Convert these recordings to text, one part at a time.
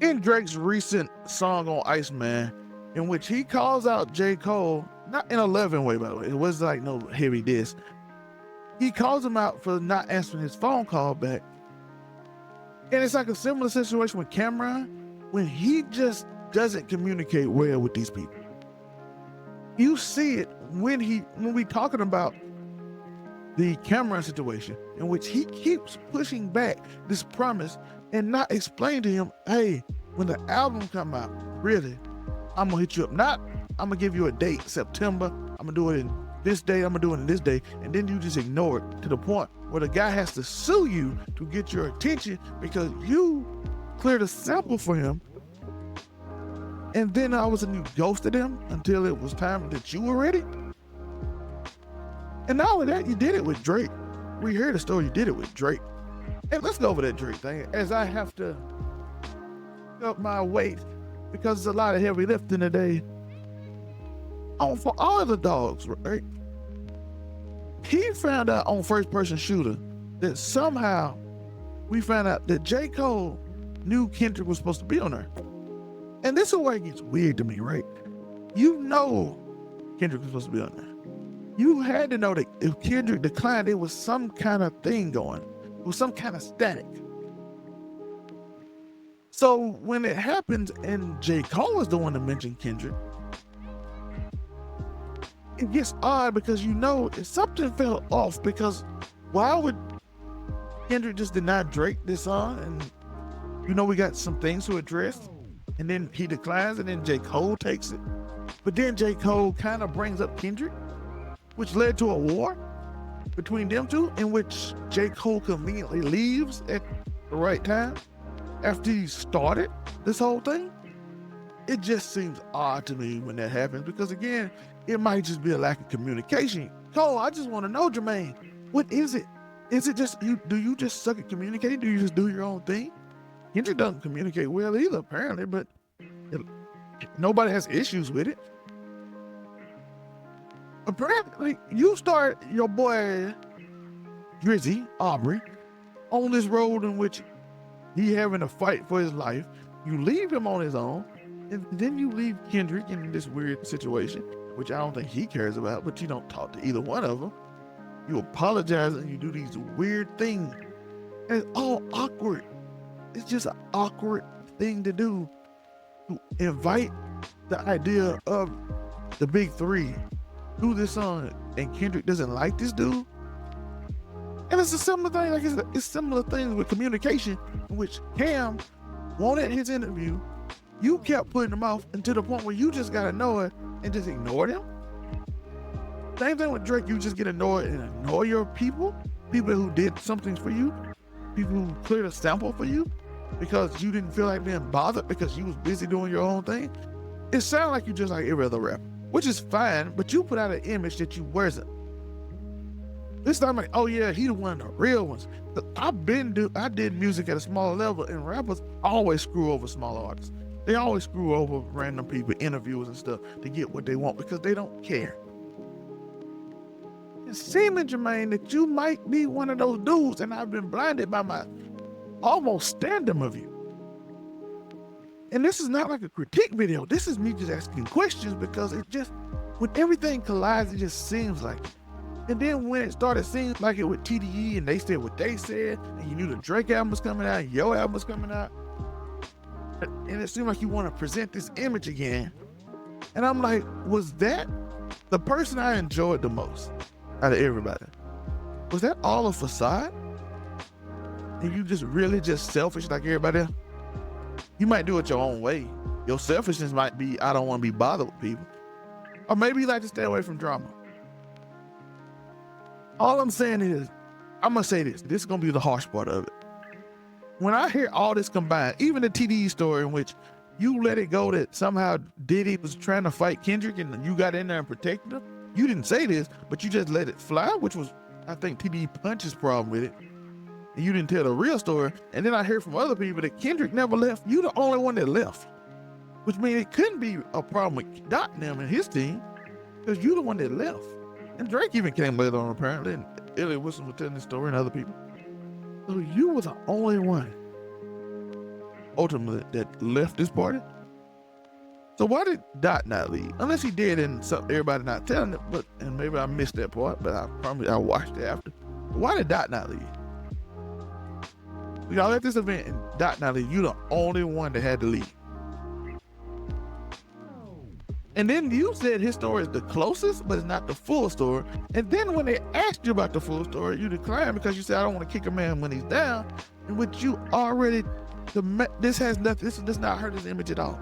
In Drake's recent song on Iceman, in which he calls out J. Cole, not in a loving way, by the way, it was like no heavy diss. He calls him out for not answering his phone call back. And it's like a similar situation with Cameron, when he just doesn't communicate well with these people. You see it when we talking about the Cameron situation, in which he keeps pushing back this promise and not explain to him, hey, when the album come out, really, I'm gonna hit you up. Not, I'm gonna give you a date, September, I'm gonna do it in this day, I'm gonna do it in this day, and then you just ignore it to the point where the guy has to sue you to get your attention because you cleared a sample for him, and then all of a sudden you ghosted him until it was time that you were ready. And not only that, you did it with Drake. We heard the story, you did it with Drake. And let's go over that Drake thing, as I have to up my weight because there's a lot of heavy lifting today. For all of the dogs, right? He found out on First Person Shooter that somehow we found out that J. Cole knew Kendrick was supposed to be on there. And this is where it gets weird to me, right? You know Kendrick was supposed to be on there. You had to know that if Kendrick declined, there was some kind of thing going. It was some kind of static. So when it happens and J. Cole is the one to mention Kendrick, it gets odd because you know if something fell off, because why would Kendrick just deny Drake this song? And you know we got some things to address, and then he declines, and then J. Cole takes it. But then J. Cole kind of brings up Kendrick, which led to a war between them two, in which J. Cole conveniently leaves at the right time after he started this whole thing. It just seems odd to me when that happens, because again, it might just be a lack of communication. Cole, I just want to know, Jermaine, what is it? Is it just you? Do you just suck at communicating? Do you just do your own thing? Kendrick doesn't communicate well either, apparently, but nobody has issues with it. Apparently, you start your boy Drizzy Aubrey on this road in which he having a fight for his life. You leave him on his own, and then you leave Kendrick in this weird situation, which I don't think he cares about, but you don't talk to either one of them. You apologize and you do these weird things. And it's all awkward. It's just an awkward thing to do, to invite the idea of the big three do this song, and Kendrick doesn't like this dude. And it's a similar thing, like it's similar things with communication, in which Cam wanted his interview. You kept putting him off until the point where you just got annoyed and just ignored him. Same thing with Drake, you just get annoyed and ignore your people who did something for you, people who cleared a sample for you, because you didn't feel like being bothered because you was busy doing your own thing. It sounds like you just like every other rapper, which is fine, but you put out an image that you wasn't. This time, like, oh yeah, he the one of the real ones. I did music at a smaller level, and rappers always screw over smaller artists. They always screw over random people, interviewers and stuff, to get what they want because they don't care. It's seeming, Jermaine, that you might be one of those dudes, and I've been blinded by my almost stand-up of you. And this is not like a critique video. This is me just asking questions, because it just, when everything collides, it just seems like it. And then when it started seeming like it with TDE, and they said what they said, and you knew the Drake album was coming out, and your album was coming out, and it seemed like you want to present this image again. And I'm like, was that the person I enjoyed the most out of everybody? Was that all a facade? And you just really just selfish like everybody else? You might do it your own way. Your selfishness might be, I don't want to be bothered with people. Or maybe you like to stay away from drama. All I'm saying is, I'm going to say this. This is going to be the harsh part of it. When I hear all this combined, even the TDE story in which you let it go that somehow Diddy was trying to fight Kendrick and you got in there and protected him. You didn't say this, but you just let it fly, which was, I think, TDE Punch's problem with it. And you didn't tell the real story. And then I heard from other people that Kendrick never left. You the only one that left. Which means it couldn't be a problem with Doc and them and his team, because you the one that left. And Drake even came later on, apparently, and Elliot Wilson was telling the story and other people. So you were the only one ultimately that left this party. So why did Dot not leave? Unless he did and everybody not telling it, and maybe I missed that part, but I promise I watched it after. But why did Dot not leave? Y'all at this event and Dot not leave, you the only one that had to leave. And then you said his story is the closest, but it's not the full story. And then when they asked you about the full story, you declined because you said, I don't want to kick a man when he's down, in which you already, this has nothing, this does not hurt his image at all.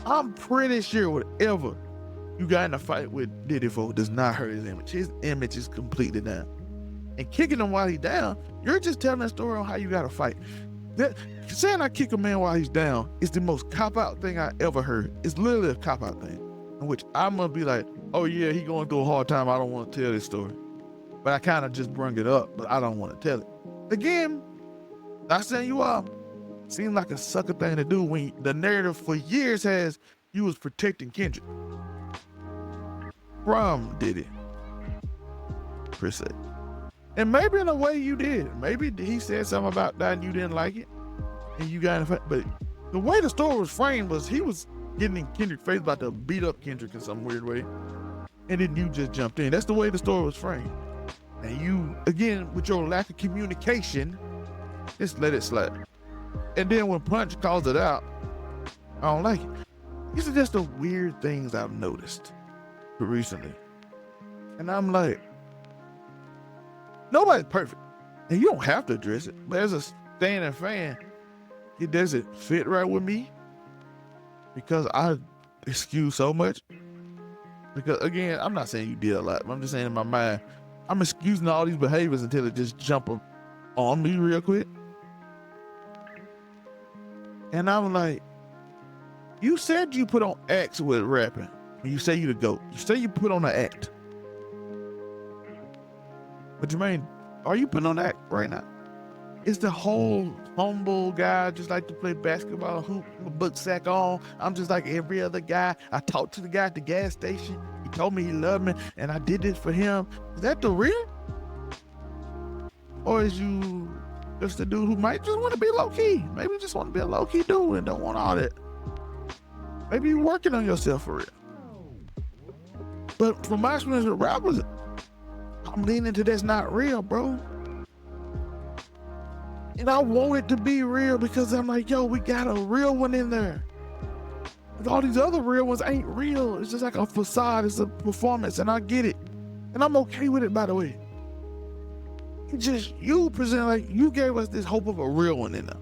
I'm pretty sure whatever you got in a fight with Diddy for does not hurt his image. His image is completely down. And kicking him while he's down, you're just telling a story on how you got to fight. Saying I kick a man while he's down is the most cop-out thing I ever heard. It's literally a cop-out thing, in which I'm gonna be like, oh yeah, he going through a hard time, I don't want to tell this story. But I kind of just bring it up, but I don't want to tell it. Again, not saying you are. Seems like a sucker thing to do when the narrative for years has you was protecting Kendrick from Diddy, per se. And maybe in a way you did. Maybe he said something about that and you didn't like it, and you got in a fight. But the way the story was framed was he was getting in Kendrick's face about to beat up Kendrick in some weird way, and then you just jumped in. That's the way the story was framed. And you, again, with your lack of communication, just let it slide. And then when Punch calls it out, I don't like it. These are just the weird things I've noticed recently. And I'm like, nobody's perfect. And you don't have to address it. But as a standing fan, it doesn't fit right with me because I excuse so much. Because again, I'm not saying you did a lot, but I'm just saying in my mind, I'm excusing all these behaviors until it just jump on me real quick. And I'm like, you said you put on acts with rapping. You say you the GOAT. You say you put on an act. But Jermaine, are you putting on an act right now? It's the whole humble guy, just like to play basketball, hoop, a book sack on. I'm just like every other guy. I talked to the guy at the gas station. He told me he loved me, and I did this for him. Is that the real? Or is you just a dude who might just want to be low-key? Maybe you just want to be a low-key dude and don't want all that. Maybe you're working on yourself for real. But from my experience with rappers, I'm leaning to that's not real, bro. And I want it to be real because I'm like, yo, we got a real one in there. But all these other real ones ain't real. It's just like a facade. It's a performance, and I get it. And I'm okay with it, by the way. It's just you present like you gave us this hope of a real one in there.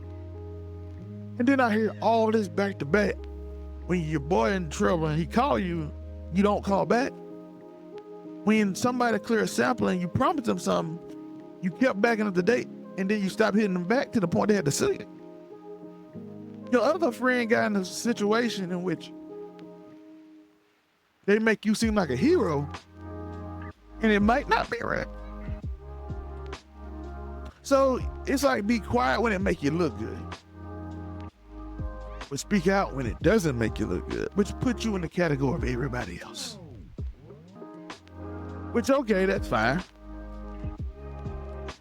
And then I hear all this back to back. When your boy in trouble and he call you, you don't call back. When somebody clear a sample and you promised them something, you kept backing up the date, and then you stopped hitting them back to the point they had to see it. Your other friend got in a situation in which they make you seem like a hero, and it might not be right. So it's like be quiet when it make you look good, but speak out when it doesn't make you look good, which puts you in the category of everybody else. Which, okay, that's fine.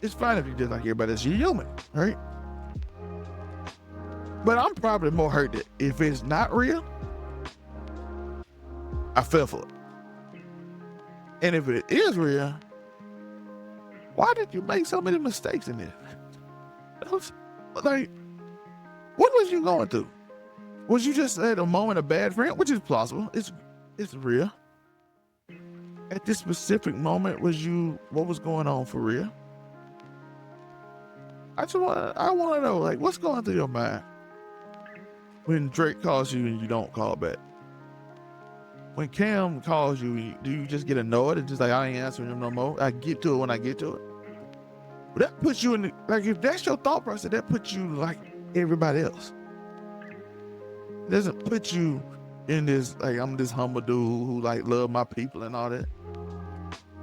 It's fine if you just like everybody else. You're human, right? But I'm probably more hurt that if it's not real, I fell for it. And if it is real, why did you make so many mistakes in this? Like, what was you going through? Was you just at a moment of bad friend, which is plausible? It's real. At this specific moment, what was going on for real? I want to know, like, what's going through your mind when Drake calls you and you don't call back? When Cam calls you, do you just get annoyed and just like, I ain't answering him no more? I get to it when I get to it. But that puts you in the, like, if that's your thought process, that puts you like everybody else. It doesn't put you in this, like, I'm this humble dude who like love my people and all that.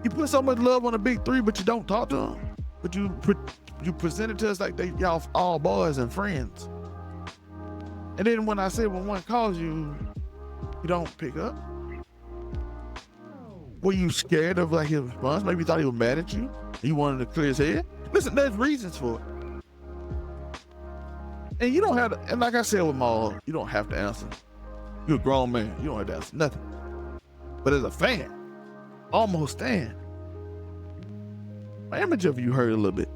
You put so much love on the big three, but you don't talk to them. But you present it to us like y'all all boys and friends. And then when I say when one calls you, you don't pick up. Were you scared of like his response? Maybe you thought he was mad at you. You wanted to clear his head. Listen, there's reasons for it. And you don't have to, and like I said with Maul, you don't have to answer. You're a grown man, you don't have to answer nothing. But as a fan, almost stand, my image of you hurt a little bit.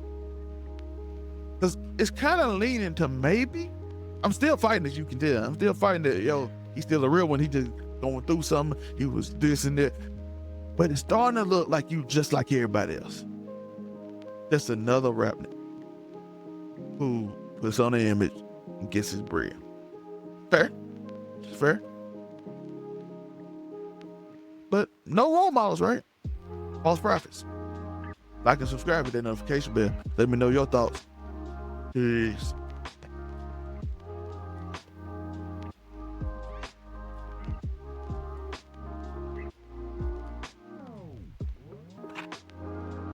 Because it's kind of leaning to maybe. I'm still fighting, as you can tell. I'm still fighting that, yo, he's still a real one. He just going through something. He was this and that. But it's starting to look like you just like everybody else. Just another rap nigga who puts on an image and gets his bread. Fair. It's fair. But no role models, right? False prophets. Like and subscribe with that notification bell. Let me know your thoughts. Peace.